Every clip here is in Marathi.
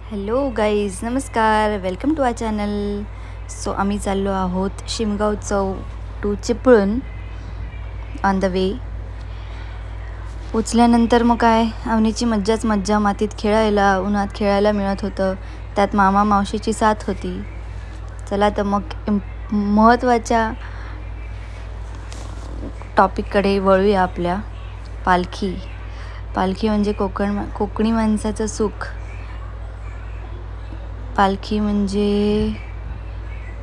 हॅलो गाईज, नमस्कार. Welcome to our channel. So आम्ही चाललो आहोत शिमगाव चौक to Chiplun on the way. पोचल्यानंतर मग काय अवनीची मज्जाच मज्जा. मातीत खेळायला, उन्हात खेळायला मिळत होतं. त्यात मामा मावशीची साथ होती. चला तर मग महत्त्वाच्या टॉपिककडे वळूया. आपल्या पालखी. पालखी म्हणजे कोकणी माणसाचं सुख. पालखी म्हणजे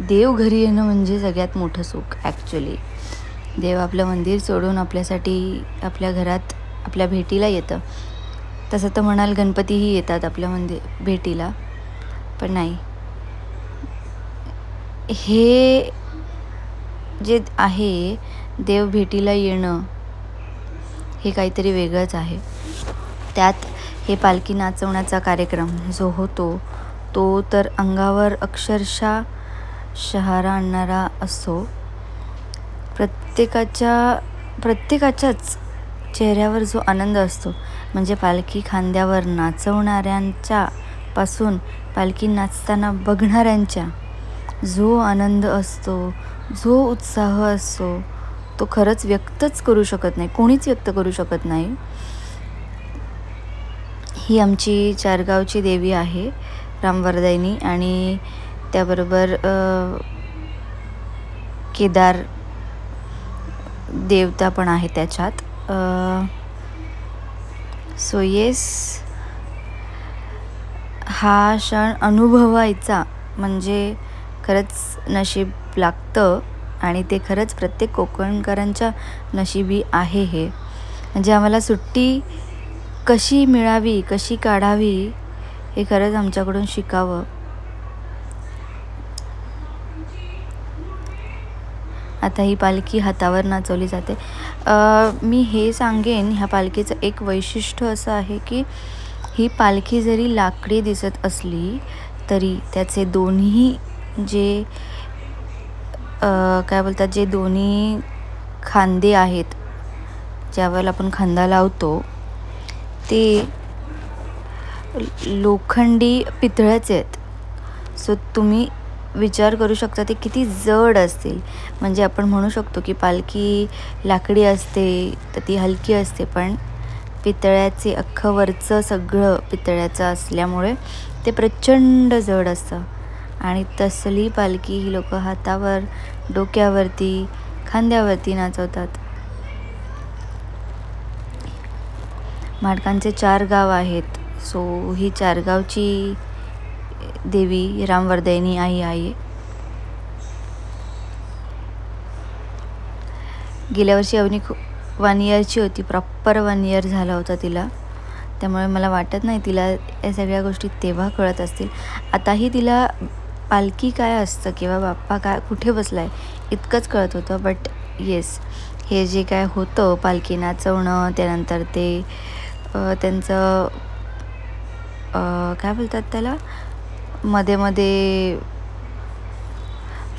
देव घरी येणं म्हणजे सगळ्यात मोठं सुख. ॲक्च्युली देव आपलं मंदिर सोडून आपल्यासाठी आपल्या घरात आपल्या भेटीला येतं. तसं तर म्हणाल गणपतीही येतात आपल्या भेटीला, पण नाही, हे जे आहे देव भेटीला येणं हे काहीतरी वेगळंच आहे. त्यात हे पालखी नाचवण्याचा कार्यक्रम जो होतो तो तर अंगावर अक्षरशः शहारा आणणारा असतो. प्रत्येकाच्याच चेहऱ्यावर जो आनंद असतो म्हणजे पालखी खांद्यावर नाचवणाऱ्यांच्या पासून पालखी नाचताना बघणाऱ्यांच्या जो आनंद असतो, जो उत्साह असतो, तो खरंच व्यक्तच करू शकत नाही, कोणीच व्यक्त करू शकत नाही. ही आमची चारगावची देवी आहे, रामवरदायनी, आणि त्याबरोबर केदार देवता पण आहे त्याच्यात. सो येस, हा क्षण अनुभवायचा म्हणजे खरंच नशीब लागतं, आणि ते खरंच प्रत्येक कोकणकरांच्या नशिबी आहे. हे म्हणजे आम्हाला सुट्टी कशी मिळावी, कशी काढावी, हे खरंच आमच्याकडून शिकावं. आता ही पालखी हातावर नाचवली जाते. मी हे सांगेन, ह्या पालखीचं एक वैशिष्ट्य असं आहे की ही पालखी जरी लाकडी दिसत असली तरी त्याचे दोन्ही जे काय बोलतात, जे दोन्ही खांदे आहेत, ज्यावेळेला आपण खांदा लावतो ते लोखंडी पितळ्याचे आहेत. सो तुम्ही विचार करू शकता ते किती जड असतील. म्हणजे आपण म्हणू शकतो की पालखी लाकडी असते तर ती हलकी असते, पण पितळ्याचे अख्खं वरचं सगळं पितळ्याचं असल्यामुळे ते प्रचंड जड असतं. आणि तसली पालखी ही लोक हातावर, डोक्यावरती, खांद्यावरती नाचवतात. माडकांचे 4 गाव आहेत. सो ही चारगावची देवी रामवरदायनी आई आहे. गेल्या वर्षी अवनी 1 इयरची होती, प्रॉपर 1 इयर झाला होता तिला. त्यामुळे मला वाटत नाही तिला या सगळ्या गोष्टी तेव्हा कळत असतील. आताही तिला पालखी काय असतं किंवा बाप्पा काय कुठे बसला आहे इतकंच कळत होतं. बट येस, हे जे काय होतं पालखी नाचवणं, त्यानंतर ते त्यांचं काय बोलतात त्याला, मध्ये मध्ये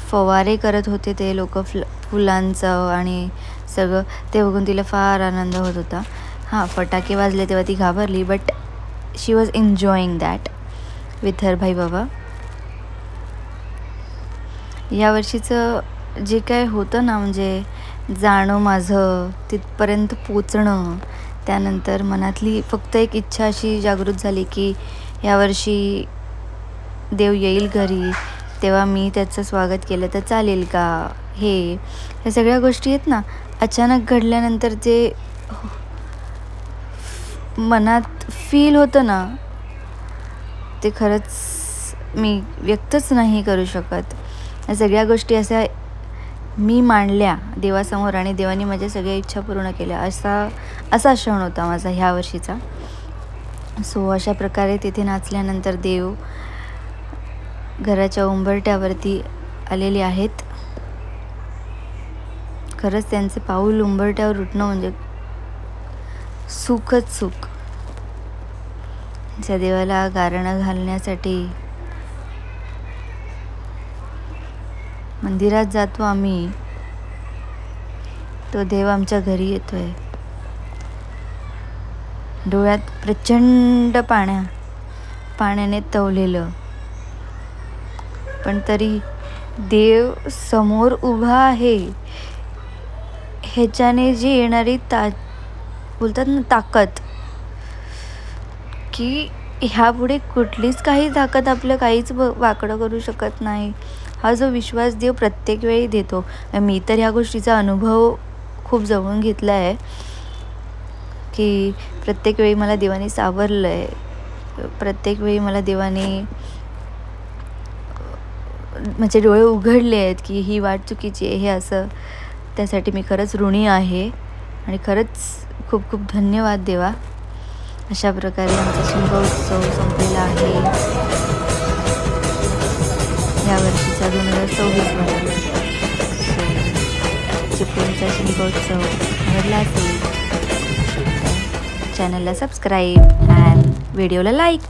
फवारे करत होते ते लोक फुलांचं आणि सगळं, ते बघून तिला फार आनंद होत होता. हां, फटाके वाजले तेव्हा ती घाबरली, but she was enjoying that with her भाई बाबा. या वर्षीचं जे काय होतं ना, म्हणजे जाणं माझं तिथपर्यंत पोचणं, त्यानंतर मनातली फक्त एक इच्छा अशी जागृत झाली की यावर्षी देव येईल घरी, तेव्हा मी त्याचं स्वागत केलं तर चालेल का. ह्या सगळ्या गोष्टी आहेत ना, अचानक घडल्यानंतर जे मनात फील होतं ना, ते खरंच मी व्यक्तच नाही करू शकत. या सगळ्या गोष्टी अशा मी मांडल्या देवासमोर आणि देवाने माझ्या सगळ्या इच्छा पूर्ण केल्या, असा क्षण होता माझा ह्या वर्षीचा. सो अशा प्रकारे तिथे नाचल्यानंतर देव घराच्या उंबरट्यावरती आलेले आहेत. खरंच त्यांचे पाऊल उंबरट्यावर उठणं म्हणजे सुखच सुख. त्या देवाला गारणं घालण्यासाठी मंदिरात जातो आम्ही, तो देव आमच्या घरी येतोय. डोळ्यात प्रचंड पाण्या पाण्याने तवलेलं, पण तरी देव समोर उभा आहे ह्याच्याने जी येणारी बोलतात ना ताकद, की ह्यापुढे कुठलीच काही ताकद आपलं काहीच वाकडं करू शकत नाही. हा जो विश्वास देव प्रत्येक वेळी देतो, मी तर ह्या गोष्टीचा अनुभव खूप जवळून घेतला आहे, की प्रत्येक वेळी मला देवाने सावरलं आहे. प्रत्येक वेळी मला देवाने म्हणजे डोळे उघडले आहेत, की ही वाट चुकीची आहे हे असं. त्यासाठी मी खरंच ऋणी आहे आणि खरंच खूप खूप धन्यवाद देवा. अशा प्रकारे आमचा शिमगोत्सव संपलेला आहे या वर्षीचा 2024मध्ये. चिपळूणचा शिमगोत्सव आवडला असेल चॅनलला सबस्क्राईब आणि व्हिडिओला लाईक करा.